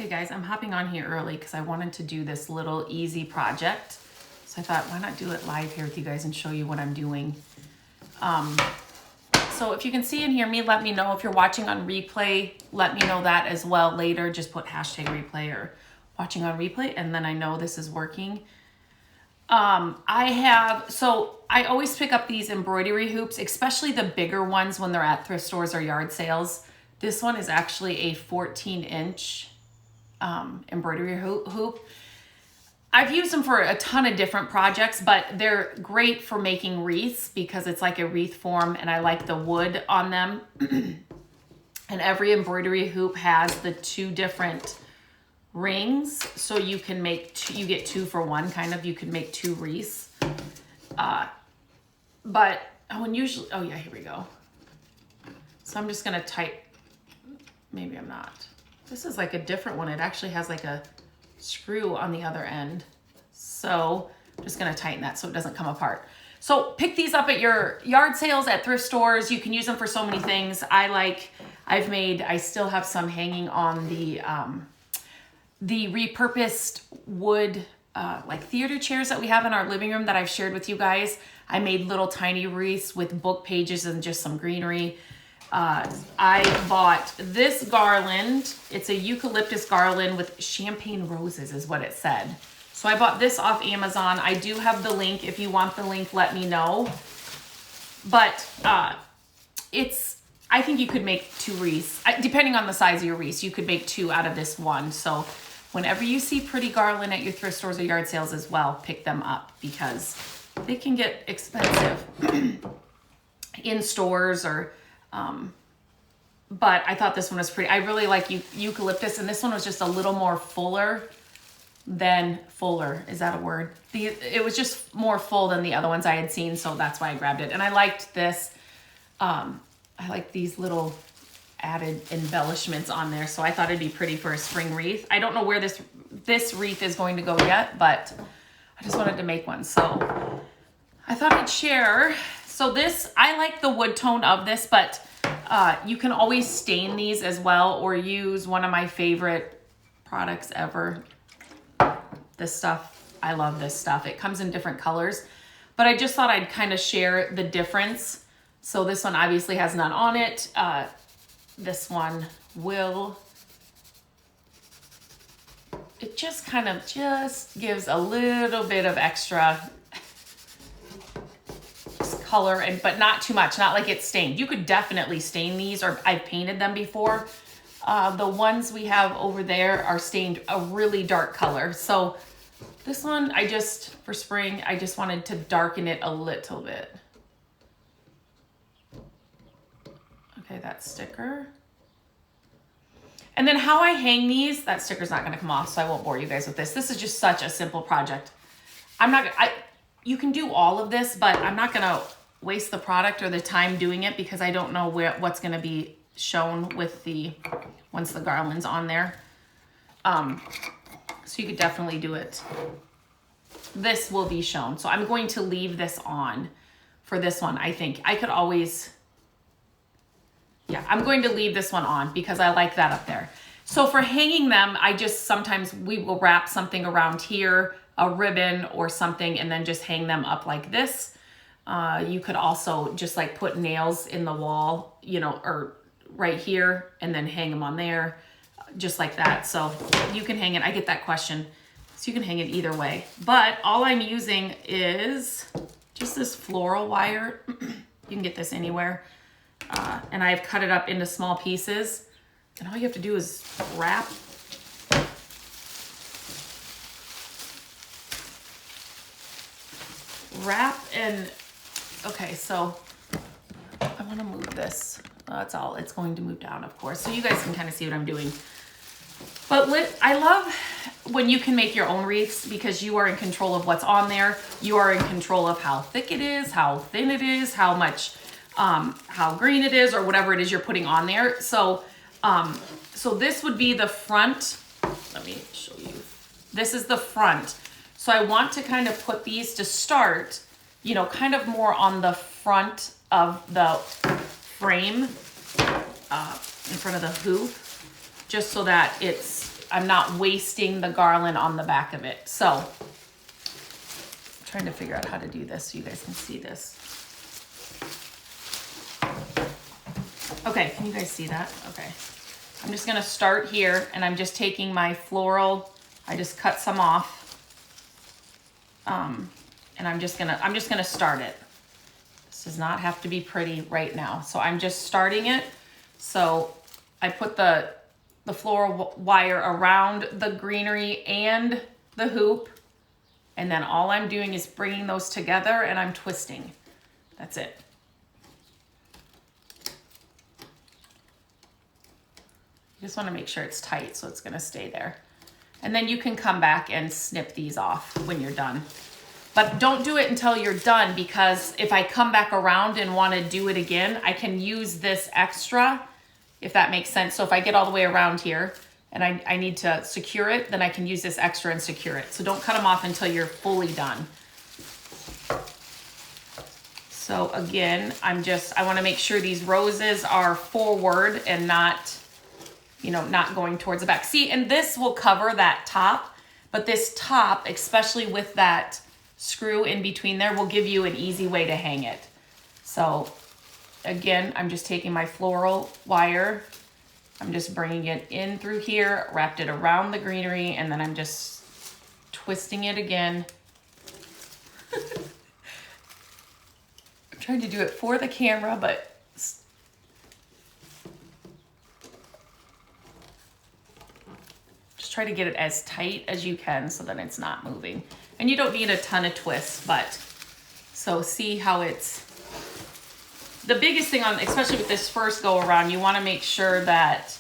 Okay guys, I'm hopping on here early because I wanted to do this little easy project. So I thought, why not do it live here with you guys and show you what I'm doing. So if you can see and hear me, let me know. If you're watching on replay, let me know that as well later. Just put hashtag replay or watching on replay, and then I know this is working. I always pick up these embroidery hoops, especially the bigger ones when they're at thrift stores or yard sales. This one is actually a 14-inch embroidery hoop. I've used them for a ton of different projects, but they're great for making wreaths because it's like a wreath form, and I like the wood on them. And every embroidery hoop has the 2 different rings, so you can make you get 2 for 1 kind of. You can make 2 wreaths. But usually, oh yeah, here we go. So I'm just gonna type, maybe I'm not. This is like a different one. It actually has like a screw on the other end. So I'm just gonna tighten that so it doesn't come apart. So pick these up at your yard sales, at thrift stores. You can use them for so many things. I still have some hanging on the repurposed wood like theater chairs that we have in our living room that I've shared with you guys. I made little tiny wreaths with book pages and just some greenery. I bought this garland. It's a eucalyptus garland with champagne roses is what it said. So I bought this off Amazon. I do have the link. If you want the link, let me know. But I think you could make 2 wreaths. Depending on the size of your wreaths, you could make 2 out of this one. So whenever you see pretty garland at your thrift stores or yard sales as well, pick them up because they can get expensive in stores or... but I thought this one was pretty. I really like eucalyptus, and this one was just a little more fuller. Is that a word? It was just more full than the other ones I had seen, so that's why I grabbed it. And I liked this. I like these little added embellishments on there, so I thought it'd be pretty for a spring wreath. I don't know where this wreath is going to go yet, but I just wanted to make one, so I thought I'd share. So this, I like the wood tone of this, but you can always stain these as well or use one of my favorite products ever. This stuff, I love this stuff. It comes in different colors, but I just thought I'd kind of share the difference. So this one obviously has none on it. This one will. It just kind of gives a little bit of extra color, but not too much, not like it's stained. You could definitely stain these, or I've painted them before. The ones we have over there are stained a really dark color. So this one, for spring, I just wanted to darken it a little bit. Okay, that sticker. And then how I hang these, that sticker's not gonna come off, so I won't bore you guys with this. This is just such a simple project. You can do all of this, but I'm not gonna waste the product or the time doing it because I don't know what's gonna be shown with once the garland's on there. So you could definitely do it. This will be shown. So I'm going to leave this on for this one. I think I could always, I'm going to leave this one on because I like that up there. So for hanging them, sometimes we will wrap something around here, a ribbon or something, and then just hang them up like this. You could also just like put nails in the wall, or right here, and then hang them on there, just like that. So you can hang it. I get that question. So you can hang it either way. But all I'm using is just this floral wire. You can get this anywhere. And I've cut it up into small pieces. And all you have to do is wrap. Okay, so I want to move this. That's all. It's going to move down, of course. So you guys can kind of see what I'm doing. But I love when you can make your own wreaths because you are in control of what's on there. You are in control of how thick it is, how thin it is, how much, how green it is, or whatever it is you're putting on there. So, so this would be the front. Let me show you. This is the front. So I want to kind of put these to start, kind of more on the front of the frame, in front of the hoop, just so that it's I'm not wasting the garland on the back of it. So I'm trying to figure out how to do this so you guys can see this. Okay, can you guys see that? Okay. I'm just gonna start here, and I'm just taking my floral, I just cut some off. And I'm just gonna start it. This does not have to be pretty right now. So I'm just starting it. So I put the floral wire around the greenery and the hoop. And then all I'm doing is bringing those together and I'm twisting. That's it. You just want to make sure it's tight so it's going to stay there. And then you can come back and snip these off when you're done. But don't do it until you're done, because if I come back around and want to do it again, I can use this extra, if that makes sense. So if I get all the way around here and I need to secure it, then I can use this extra and secure it. So don't cut them off until you're fully done. So again, I want to make sure these roses are forward and not, you know, not going towards the back. See, and this will cover that top, but this top, especially with that screw in between there, will give you an easy way to hang it. So again, I'm just taking my floral wire, I'm just bringing it in through here, wrapped it around the greenery, and then I'm just twisting it again. I'm trying to do it for the camera, but just try to get it as tight as you can so that it's not moving. And you don't need a ton of twists, but so see how it's, the biggest thing on, especially with this first go around, you want to make sure that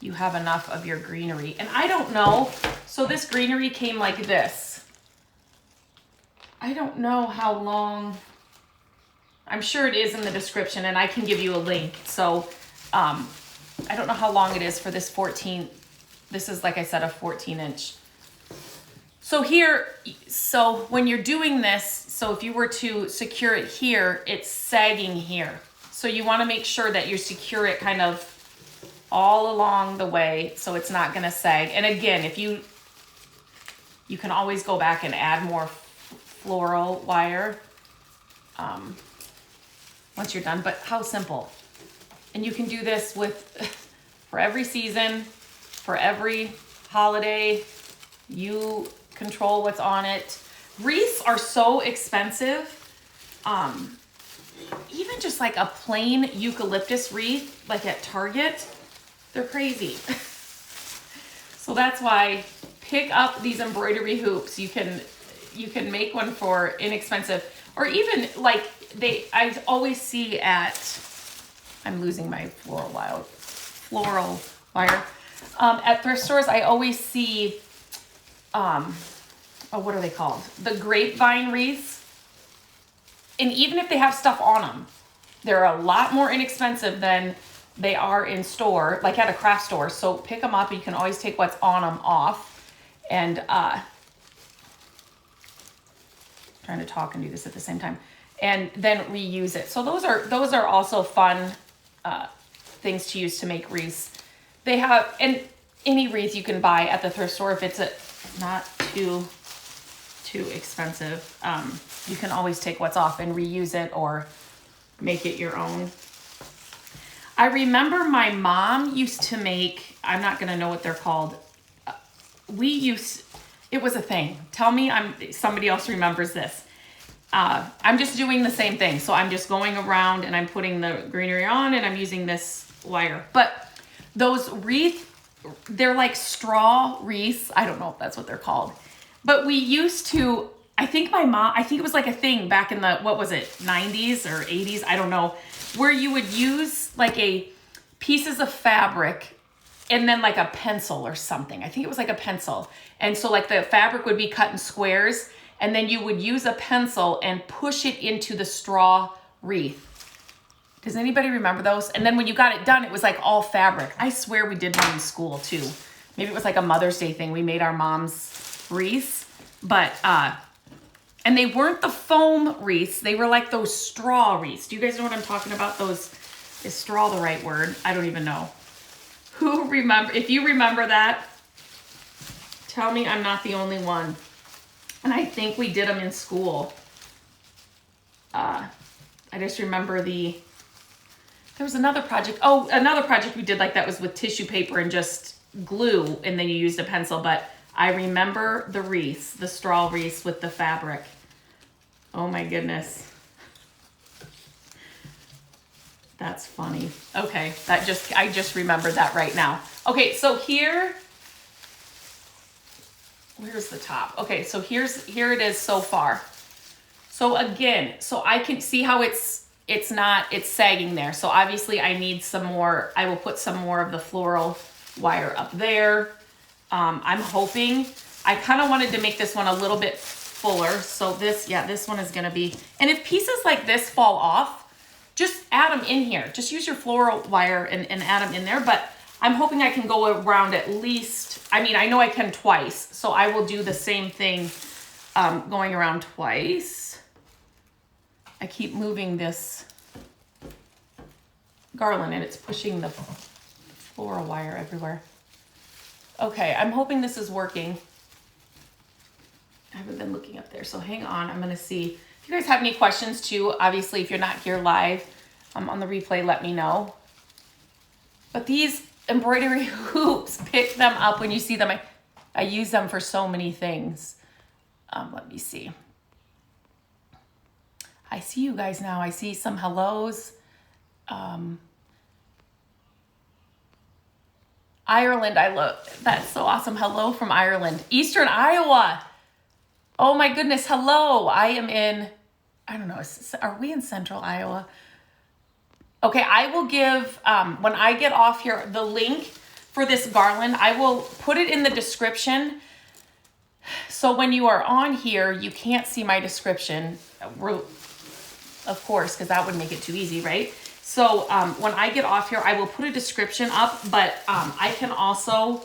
you have enough of your greenery. And I don't know, so this greenery came like this. I don't know how long, I'm sure it is in the description and I can give you a link. So I don't know how long it is for this 14. This is, like I said, a 14-inch. So here, so when you're doing this, so if you were to secure it here, it's sagging here. So you want to make sure that you secure it kind of all along the way so it's not going to sag. And again, if you can always go back and add more floral wire once you're done, but how simple. And you can do this with for every season, for every holiday. You control what's on it. Wreaths are so expensive. Even just like a plain eucalyptus wreath, like at Target, they're crazy. So that's why pick up these embroidery hoops. You can make one for inexpensive, or even like I always see at, I'm losing my floral wire. At thrift stores, I always see, what are they called? The grapevine wreaths. And even if they have stuff on them, they're a lot more inexpensive than they are in store, like at a craft store. So pick them up. You can always take what's on them off. And trying to talk and do this at the same time, and then reuse it. So those are also fun things to use to make wreaths. They have, and any wreath you can buy at the thrift store if it's not too expensive. You can always take what's off and reuse it or make it your own. I remember my mom used to make, I'm not gonna know what they're called. It was a thing. Tell me somebody else remembers this. I'm just doing the same thing. So I'm just going around and I'm putting the greenery on and I'm using this wire. But those wreaths, they're like straw wreaths. I don't know if that's what they're called. But we used to, I think it was like a thing back in the, what was it, 90s or 80s? I don't know. Where you would use like pieces of fabric and then like a pencil or something. I think it was like a pencil. And so like the fabric would be cut in squares, and then you would use a pencil and push it into the straw wreath. Does anybody remember those? And then when you got it done, it was like all fabric. I swear we did one in school too. Maybe it was like a Mother's Day thing. We made our mom's wreaths, but, and they weren't the foam wreaths. They were like those straw wreaths. Do you guys know what I'm talking about? Is straw the right word? I don't even know. Who remember, if you remember that, tell me I'm not the only one. And I think we did them in school. I just remember there was another project. Oh, another project we did like that was with tissue paper and just glue, and then you used a pencil. But I remember the wreaths, the straw wreaths with the fabric. Oh my goodness. That's funny. Okay, I just remembered that right now. Okay, so here, where's the top? Okay, so here it is so far. So again, so I can see how it's sagging there. So obviously I need some more, I will put some more of the floral wire up there. I'm hoping, I kind of wanted to make this one a little bit fuller. So this one is gonna be, and if pieces like this fall off, just add them in here. Just use your floral wire and add them in there. But I'm hoping I can go around at least, I mean, I know I can twice. So I will do the same thing going around twice. I keep moving this garland and it's pushing the floral wire everywhere. Okay, I'm hoping this is working. I haven't been looking up there, so hang on. I'm gonna see. If you guys have any questions too, obviously if you're not here live on the replay, let me know. But these embroidery hoops, pick them up when you see them. I use them for so many things. Let me see. I see you guys now. I see some hellos. Ireland, I love, that's so awesome. Hello from Ireland. Eastern Iowa. Oh my goodness, hello. I am in, I don't know, are we in central Iowa? Okay, I will give, when I get off here, the link for this garland, I will put it in the description. So when you are on here, you can't see my description, of course, because that would make it too easy, right? So when I get off here, I will put a description up, but I can also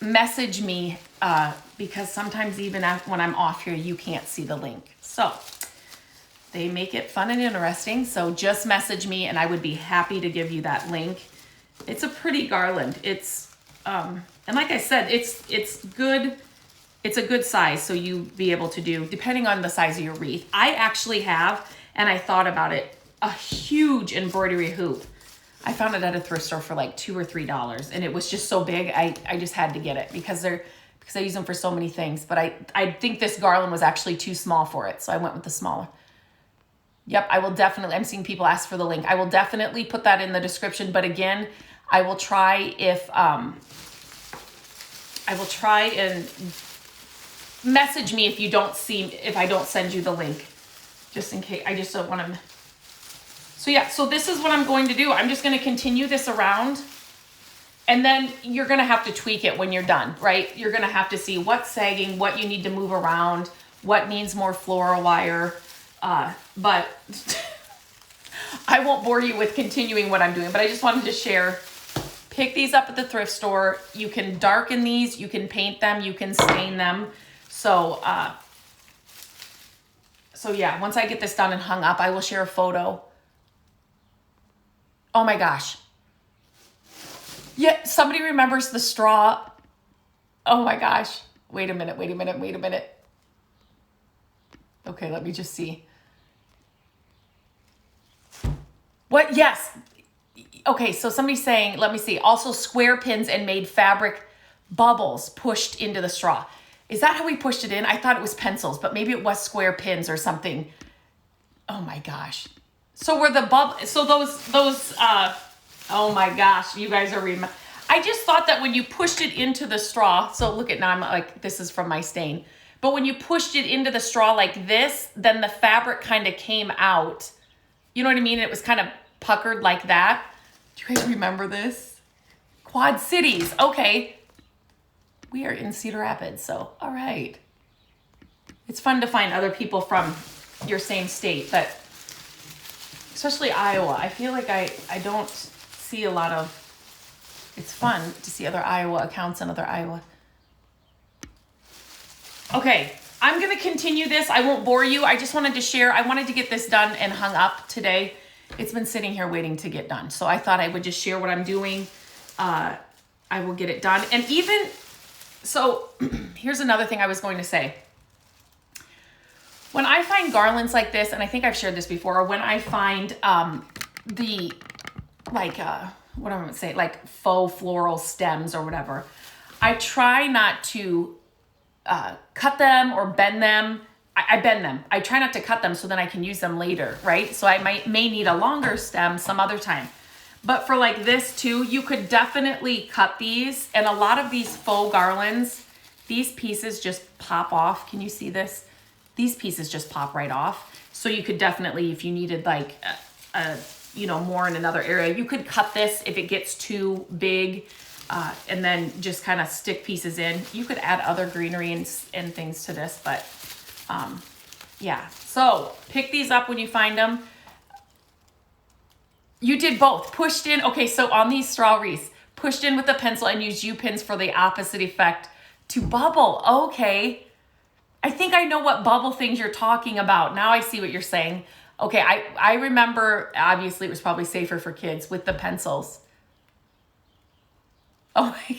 message me because sometimes even when I'm off here, you can't see the link. So they make it fun and interesting. So just message me and I would be happy to give you that link. It's a pretty garland. It's, and like I said, it's good. It's a good size. So you be able to do, depending on the size of your wreath. I actually have, and I thought about it, a huge embroidery hoop. I found it at a thrift store for like $2 or $3 and it was just so big. I just had to get it because I use them for so many things, but I think this garland was actually too small for it. So I went with the smaller. Yep. I will definitely, I'm seeing people ask for the link. I will definitely put that in the description. But again, I will try and message me if I don't send you the link, just in case. I just don't want to. So yeah, so this is what I'm going to do. I'm just going to continue this around and then you're going to have to tweak it when you're done, right? You're going to have to see what's sagging, what you need to move around, what needs more floral wire. But I won't bore you with continuing what I'm doing, but I just wanted to share, pick these up at the thrift store. You can darken these, you can paint them, you can stain them. So yeah, once I get this done and hung up, I will share a photo. Oh my gosh. Yeah, somebody remembers the straw. Oh my gosh. Wait a minute. Okay, let me just see. What? Yes. Okay, so somebody's saying, let me see. Also square pins and made fabric bubbles pushed into the straw. Is that how we pushed it in? I thought it was pencils, but maybe it was square pins or something. Oh my gosh. So were the so those oh my gosh, you guys are I just thought that when you pushed it into the straw, so look at now, I'm like, this is from my stain. But when you pushed it into the straw like this, then the fabric kind of came out. You know what I mean? It was kind of puckered like that. Do you guys remember this? Quad Cities. Okay. We are in Cedar Rapids, so all right. It's fun to find other people from your same state, but especially Iowa. I feel like I don't see a lot of, it's fun to see other Iowa accounts and other Iowa. Okay, I'm going to continue this. I won't bore you. I just wanted to share. I wanted to get this done and hung up today. It's been sitting here waiting to get done. So I thought I would just share what I'm doing. I will get it done. And even, so here's another thing I was going to say. When I find garlands like this, and I think I've shared this before, or when I find the, like, what am I going to say, like faux floral stems or whatever, I try not to cut them or bend them. I bend them. I try not to cut them so then I can use them later, right? So I may need a longer stem some other time. But for like this too, you could definitely cut these. And a lot of these faux garlands, these pieces just pop off. Can you see this? These pieces just pop right off. So you could definitely, if you needed like, you know, more in another area, you could cut this if it gets too big, and then just kind of stick pieces in. You could add other greenery and things to this, but yeah. So pick these up when you find them. You did both, pushed in. Okay, so on these straw wreaths, pushed in with the pencil and used U-pins for the opposite effect to bubble. Okay. I think I know what bubble things you're talking about. Now I see what you're saying. Okay, I remember, obviously it was probably safer for kids with the pencils. Oh my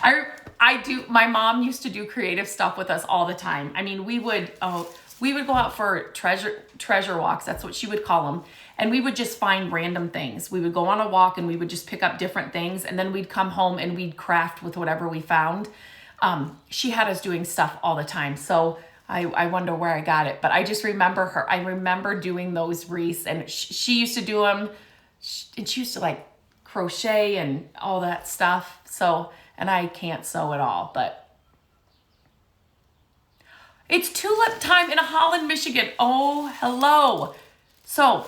gosh. I do, my mom used to do creative stuff with us all the time. I mean, we would go out for treasure walks. That's what she would call them. And we would just find random things. We would go on a walk and we would just pick up different things. And then we'd come home and we'd craft with whatever we found. She had us doing stuff all the time. So I wonder where I got it, but I just remember her. I remember doing those wreaths, and she used to do them, and she used to like crochet and all that stuff. So, and I can't sew at all, but it's tulip time in Holland, Michigan. Oh, hello. So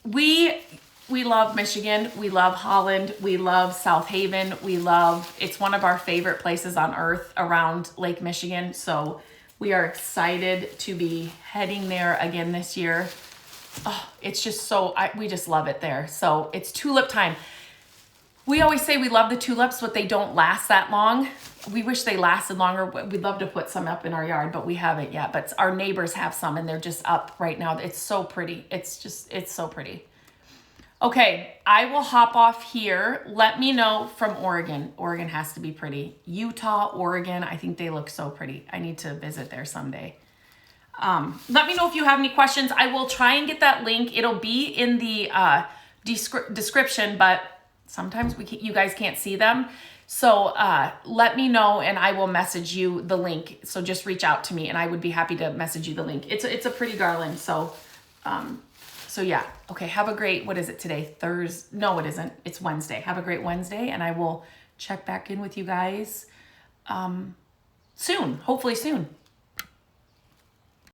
we love Michigan. We love Holland. We love South Haven. It's one of our favorite places on earth around Lake Michigan. So we are excited to be heading there again this year. Oh, it's just so, we just love it there. So it's tulip time. We always say we love the tulips, but they don't last that long. We wish they lasted longer. We'd love to put some up in our yard, but we haven't yet. But our neighbors have some and they're just up right now. It's so pretty. It's so pretty. Okay, I will hop off here. Let me know from Oregon. Oregon has to be pretty. Utah, Oregon, I think they look so pretty. I need to visit there someday. Let me know if you have any questions. I will try and get that link. It'll be in the description, but sometimes you guys can't see them. So let me know and I will message you the link. So just reach out to me and I would be happy to message you the link. It's a pretty garland. So yeah. Okay. Have a great, what is it today? Thursday? No, it isn't. It's Wednesday. Have a great Wednesday and I will check back in with you guys soon. Hopefully soon.